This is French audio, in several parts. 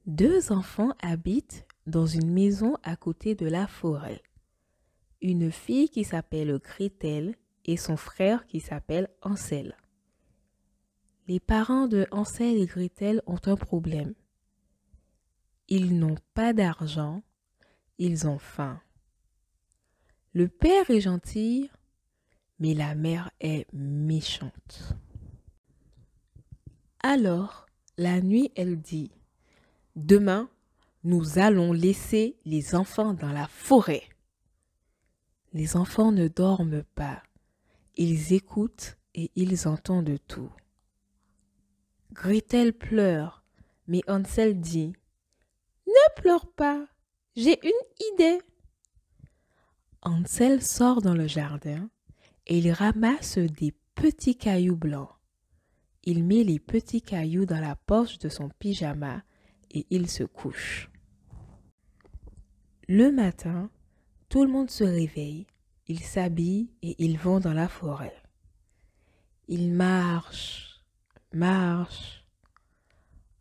Deux enfants habitent dans une maison à côté de la forêt. Une fille qui s'appelle Gretel et son frère qui s'appelle Hansel. Les parents de Hansel et Gretel ont un problème. Ils n'ont pas d'argent, ils ont faim. Le père est gentil, mais la mère est méchante. Alors, la nuit, elle dit: Demain, nous allons laisser les enfants dans la forêt. Les enfants ne dorment pas. Ils écoutent et ils entendent tout. Gretel pleure, mais Hansel dit: Ne pleure pas, j'ai une idée. Hansel sort dans le jardin et il ramasse des petits cailloux blancs. Il met les petits cailloux dans la poche de son pyjama et il se couche. Le matin, tout le monde se réveille, ils s'habillent et ils vont dans la forêt. Ils marchent.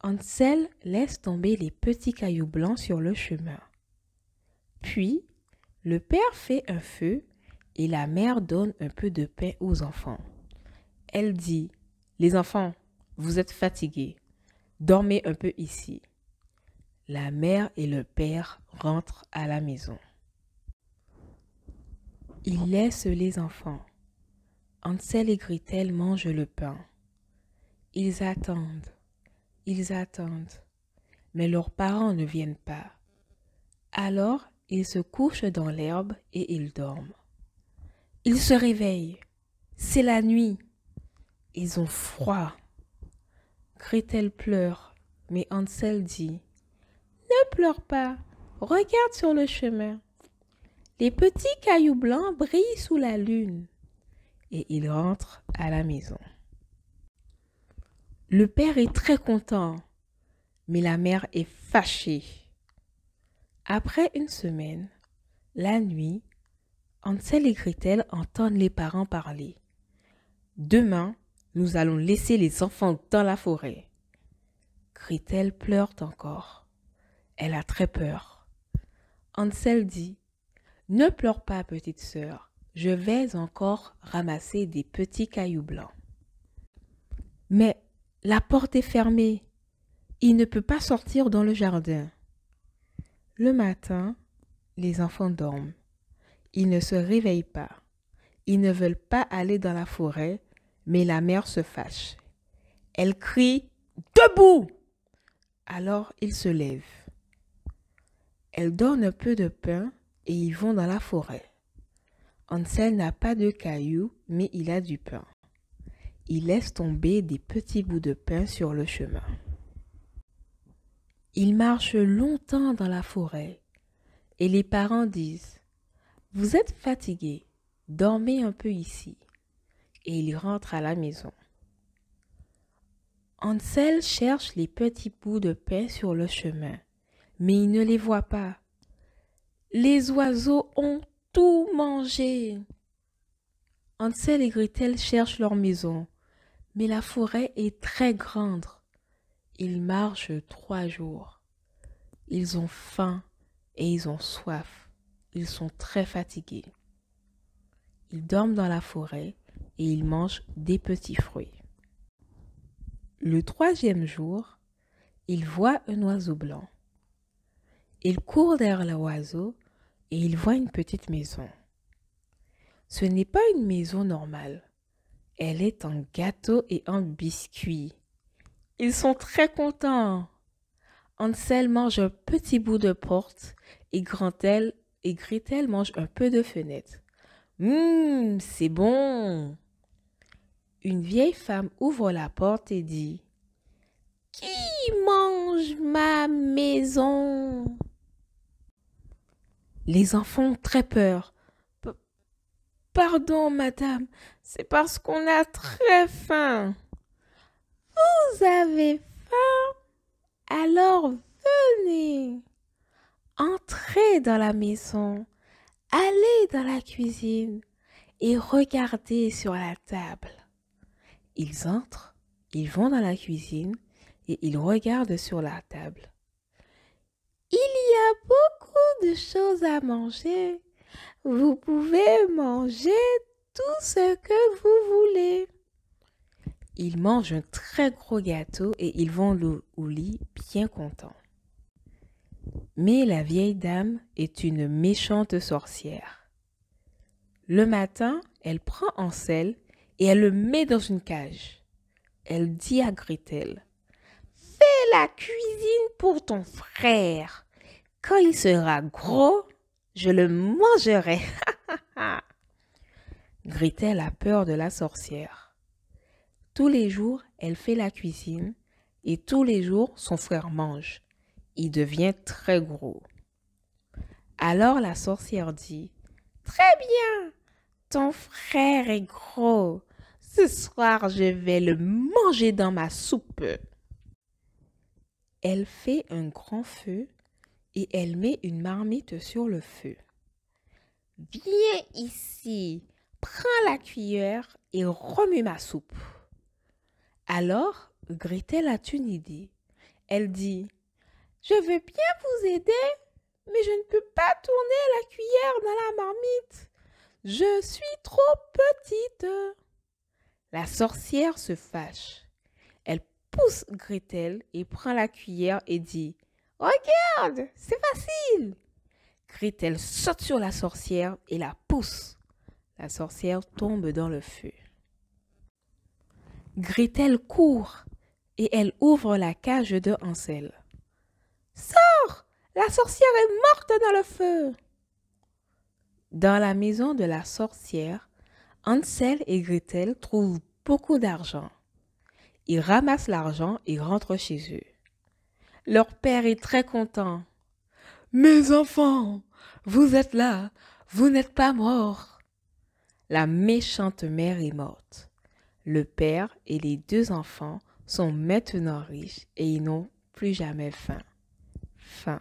Hansel laisse tomber les petits cailloux blancs sur le chemin. Puis, le père fait un feu et la mère donne un peu de pain aux enfants. Elle dit: Les enfants, vous êtes fatigués. Dormez un peu ici. La mère et le père rentrent à la maison. Ils laissent les enfants. Hansel et Gretel mangent le pain. Ils attendent, mais leurs parents ne viennent pas. Alors, ils se couchent dans l'herbe et ils dorment. Ils se réveillent. C'est la nuit. Ils ont froid. Gretel pleure, mais Hansel dit: Ne pleure pas, regarde sur le chemin. Les petits cailloux blancs brillent sous la lune. Et ils rentrent à la maison. Le père est très content, mais la mère est fâchée. Après une semaine, la nuit, Hansel et Gretel entendent les parents parler. Demain, nous allons laisser les enfants dans la forêt. Gretel pleure encore. Elle a très peur. Hansel dit: Ne pleure pas, petite sœur. Je vais encore ramasser des petits cailloux blancs. Mais la porte est fermée. Il ne peut pas sortir dans le jardin. Le matin, les enfants dorment. Ils ne se réveillent pas. Ils ne veulent pas aller dans la forêt, mais la mère se fâche. Elle crie: Debout! Alors ils se lèvent. Elle donne un peu de pain et ils vont dans la forêt. Hansel n'a pas de cailloux, mais il a du pain. Il laisse tomber des petits bouts de pain sur le chemin. Ils marchent longtemps dans la forêt et les parents disent: Vous êtes fatigués, dormez un peu ici. Et ils rentrent à la maison. Hansel cherche les petits bouts de pain sur le chemin, mais il ne les voit pas. Les oiseaux ont tout mangé. Hansel et Gretel cherchent leur maison, mais la forêt est très grande. Ils marchent 3 jours. Ils ont faim et ils ont soif. Ils sont très fatigués. Ils dorment dans la forêt et ils mangent des petits fruits. Le 3e jour, ils voient un oiseau blanc. Ils courent derrière l'oiseau et ils voient une petite maison. Ce n'est pas une maison normale. Elle est en gâteau et en biscuits. Ils sont très contents. Hansel mange un petit bout de porte et Gretel mange un peu de fenêtre. C'est bon. Une vieille femme ouvre la porte et dit: Qui mange ma maison? Les enfants ont très peur. Pardon, madame, c'est parce qu'on a très faim. Vous avez faim? Alors venez. Entrez dans la maison. Allez dans la cuisine et regardez sur la table. Ils entrent, ils vont dans la cuisine et ils regardent sur la table. a beaucoup de choses à manger. Vous pouvez manger tout ce que vous voulez. Ils mangent un très gros gâteau et ils vont au lit bien contents. Mais la vieille dame est une méchante sorcière. Le matin, elle prend Hansel et elle le met dans une cage. Elle dit à Gretel: fais la cuisine pour ton frère. Quand il sera gros, je le mangerai. Gretel a peur de la sorcière. Tous les jours, elle fait la cuisine et tous les jours, son frère mange. Il devient très gros. Alors la sorcière dit: très bien, ton frère est gros. Ce soir, je vais le manger dans ma soupe. Elle fait un grand feu et elle met une marmite sur le feu. Viens ici, prends la cuillère et remue ma soupe. Alors, Gretel a une idée. Elle dit: je veux bien vous aider, mais je ne peux pas tourner la cuillère dans la marmite. Je suis trop petite. La sorcière se fâche. Elle pousse Gretel et prend la cuillère et dit: regarde, c'est facile. Gretel saute sur la sorcière et la pousse. La sorcière tombe dans le feu. Gretel court et elle ouvre la cage de Hansel. Sors! La sorcière est morte dans le feu. Dans la maison de la sorcière, Hansel et Gretel trouvent beaucoup d'argent. Ils ramassent l'argent et rentrent chez eux. Leur père est très content. Mes enfants, vous êtes là, vous n'êtes pas morts. La méchante mère est morte. Le père et les deux enfants sont maintenant riches et ils n'ont plus jamais faim. Fin.